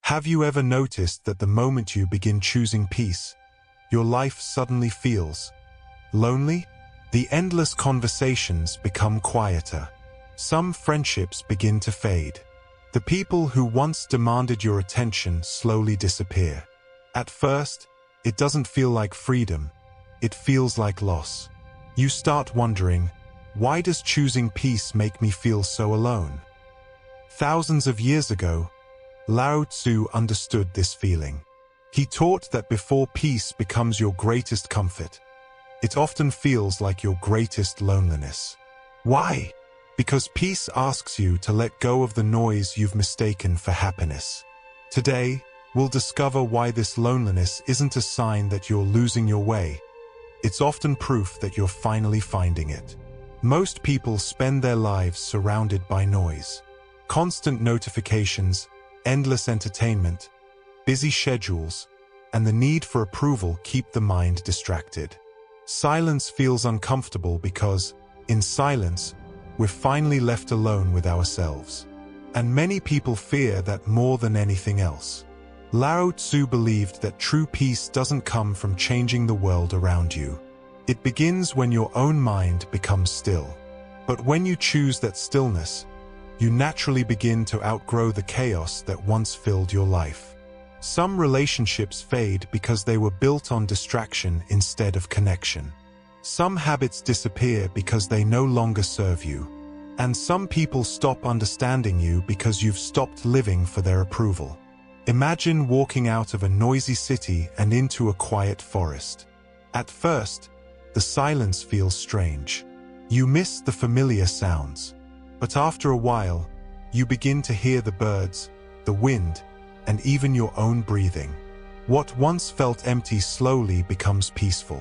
Have you ever noticed that the moment you begin choosing peace, your life suddenly feels lonely? The endless conversations become quieter. Some friendships begin to fade. The people who once demanded your attention slowly disappear. At first, it doesn't feel like freedom. It feels like loss. You start wondering, why does choosing peace make me feel so alone? Thousands of years ago, Lao Tzu understood this feeling. He taught that before peace becomes your greatest comfort, it often feels like your greatest loneliness. Why? Because peace asks you to let go of the noise you've mistaken for happiness. Today, we'll discover why this loneliness isn't a sign that you're losing your way. It's often proof that you're finally finding it. Most people spend their lives surrounded by noise. Constant notifications, endless entertainment, busy schedules, and the need for approval keep the mind distracted. Silence feels uncomfortable because, in silence, we're finally left alone with ourselves. And many people fear that more than anything else. Lao Tzu believed that true peace doesn't come from changing the world around you. It begins when your own mind becomes still. But when you choose that stillness, you naturally begin to outgrow the chaos that once filled your life. Some relationships fade because they were built on distraction instead of connection. Some habits disappear because they no longer serve you. And some people stop understanding you because you've stopped living for their approval. Imagine walking out of a noisy city and into a quiet forest. At first, the silence feels strange. You miss the familiar sounds. But after a while, you begin to hear the birds, the wind, and even your own breathing. What once felt empty slowly becomes peaceful.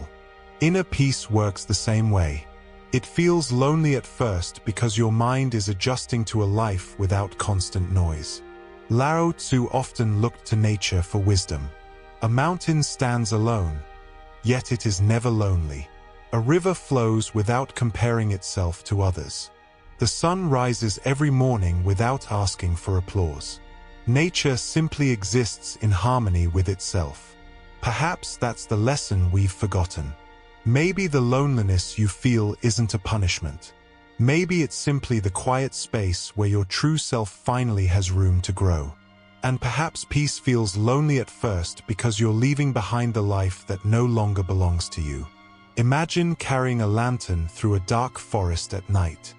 Inner peace works the same way. It feels lonely at first because your mind is adjusting to a life without constant noise. Lao Tzu often looked to nature for wisdom. A mountain stands alone, yet it is never lonely. A river flows without comparing itself to others. The sun rises every morning without asking for applause. Nature simply exists in harmony with itself. Perhaps that's the lesson we've forgotten. Maybe the loneliness you feel isn't a punishment. Maybe it's simply the quiet space where your true self finally has room to grow. And perhaps peace feels lonely at first because you're leaving behind the life that no longer belongs to you. Imagine carrying a lantern through a dark forest at night.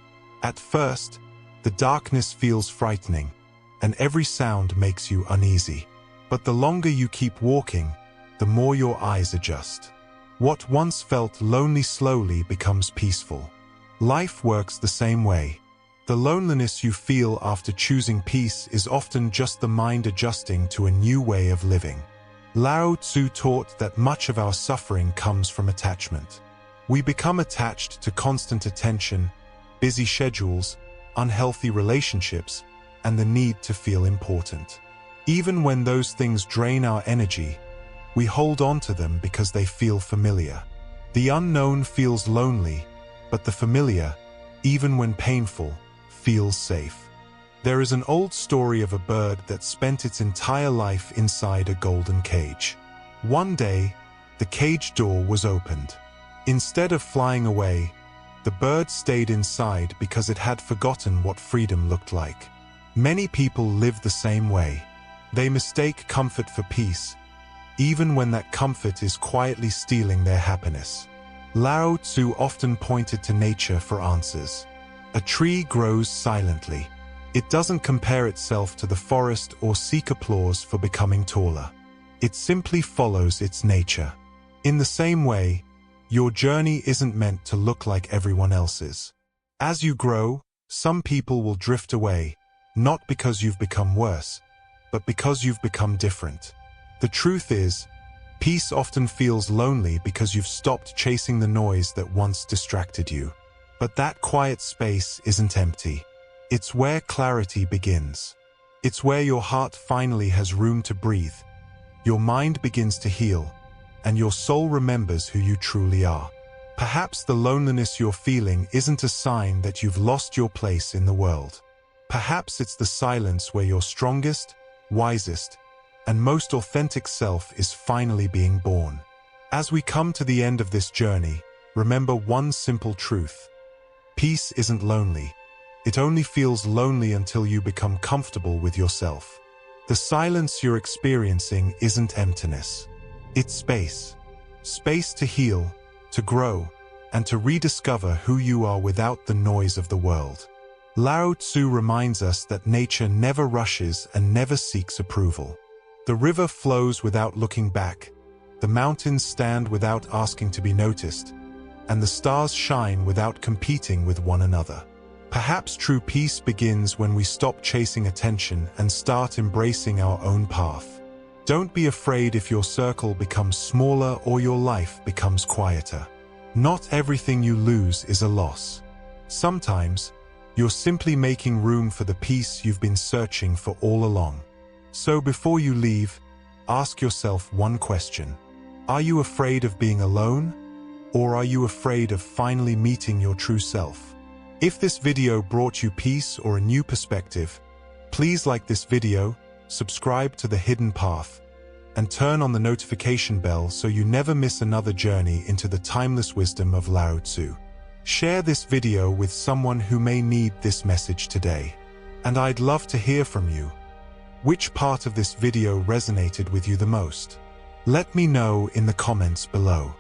At first, the darkness feels frightening, and every sound makes you uneasy. But the longer you keep walking, the more your eyes adjust. What once felt lonely slowly becomes peaceful. Life works the same way. The loneliness you feel after choosing peace is often just the mind adjusting to a new way of living. Lao Tzu taught that much of our suffering comes from attachment. We become attached to constant attention, busy schedules, unhealthy relationships, and the need to feel important. Even when those things drain our energy, we hold on to them because they feel familiar. The unknown feels lonely, but the familiar, even when painful, feels safe. There is an old story of a bird that spent its entire life inside a golden cage. One day, the cage door was opened. Instead of flying away, the bird stayed inside because it had forgotten what freedom looked like. Many people live the same way. They mistake comfort for peace, even when that comfort is quietly stealing their happiness. Lao Tzu often pointed to nature for answers. A tree grows silently. It doesn't compare itself to the forest or seek applause for becoming taller. It simply follows its nature. In the same way, your journey isn't meant to look like everyone else's. As you grow, some people will drift away, not because you've become worse, but because you've become different. The truth is, peace often feels lonely because you've stopped chasing the noise that once distracted you. But that quiet space isn't empty. It's where clarity begins. It's where your heart finally has room to breathe, your mind begins to heal, and your soul remembers who you truly are. Perhaps the loneliness you're feeling isn't a sign that you've lost your place in the world. Perhaps it's the silence where you're strongest, wisest, and most authentic self is finally being born. As we come to the end of this journey, remember one simple truth. Peace isn't lonely. It only feels lonely until you become comfortable with yourself. The silence you're experiencing isn't emptiness. It's space. Space to heal, to grow, and to rediscover who you are without the noise of the world. Lao Tzu reminds us that nature never rushes and never seeks approval. The river flows without looking back, the mountains stand without asking to be noticed, and the stars shine without competing with one another. Perhaps true peace begins when we stop chasing attention and start embracing our own path. Don't be afraid if your circle becomes smaller or your life becomes quieter. Not everything you lose is a loss. Sometimes, you're simply making room for the peace you've been searching for all along. So before you leave, ask yourself one question. Are you afraid of being alone? Or are you afraid of finally meeting your true self? If this video brought you peace or a new perspective, please like this video, subscribe to The Hidden Path, and turn on the notification bell so you never miss another journey into the timeless wisdom of Lao Tzu. Share this video with someone who may need this message today. And I'd love to hear from you. Which part of this video resonated with you the most? Let me know in the comments below.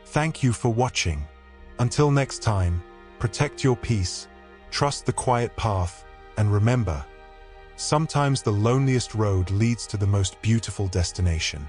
Thank you for watching. Until next time, protect your peace, trust the quiet path, and remember, sometimes the loneliest road leads to the most beautiful destination.